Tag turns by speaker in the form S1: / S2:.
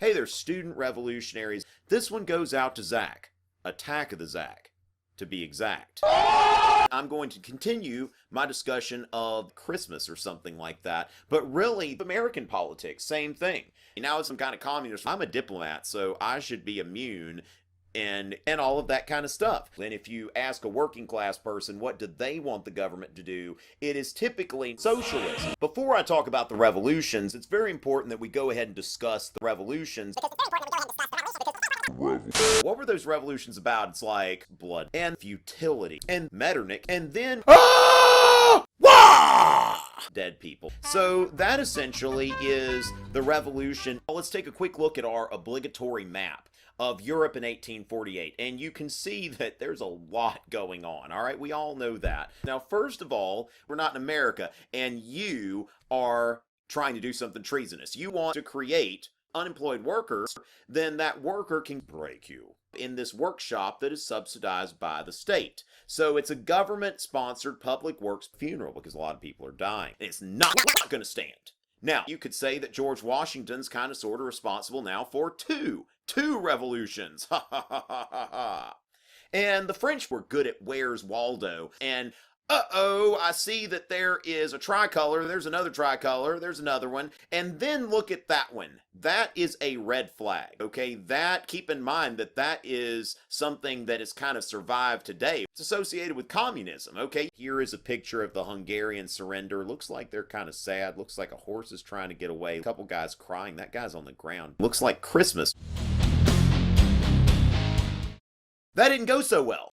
S1: Hey, they're student revolutionaries. This one goes out to Zach. Attack of the Zach, to be exact. I'm going to continue my discussion of Christmas or something like that, but really, American politics, same thing. Now it's some kind of communist. I'm a diplomat, so I should be immune and all of that kind of stuff. And if you ask a working class person what do they want the government to do, it is typically socialism. Before I talk about the revolutions, it's very important that we go ahead and discuss the revolutions. What were those revolutions about? It's like blood and futility and Metternich and then dead people. So that essentially is the revolution. Well, let's take a quick look at our obligatory map of Europe in 1848, and you can see that there's a lot going on. All right, we all know that. Now, first of all, we're not in America, and you are trying to do something treasonous. You want to create unemployed workers, then that worker can break you in this workshop that is subsidized by the state. So it's a government-sponsored public works funeral because a lot of people are dying. It's not going to stand. Now, you could say that George Washington's kind of sort of responsible now for two revolutions. Ha ha ha ha ha ha. And the French were good at Where's Waldo. And uh-oh, I see that there is a tricolor, there's another tricolor, there's another one, and then look at that one. That is a red flag, okay? Keep in mind that that is something that has kind of survived today. It's associated with communism, okay? Here is a picture of the Hungarian surrender. Looks like they're kind of sad. Looks like a horse is trying to get away. A couple guys crying. That guy's on the ground. Looks like Christmas. That didn't go so well.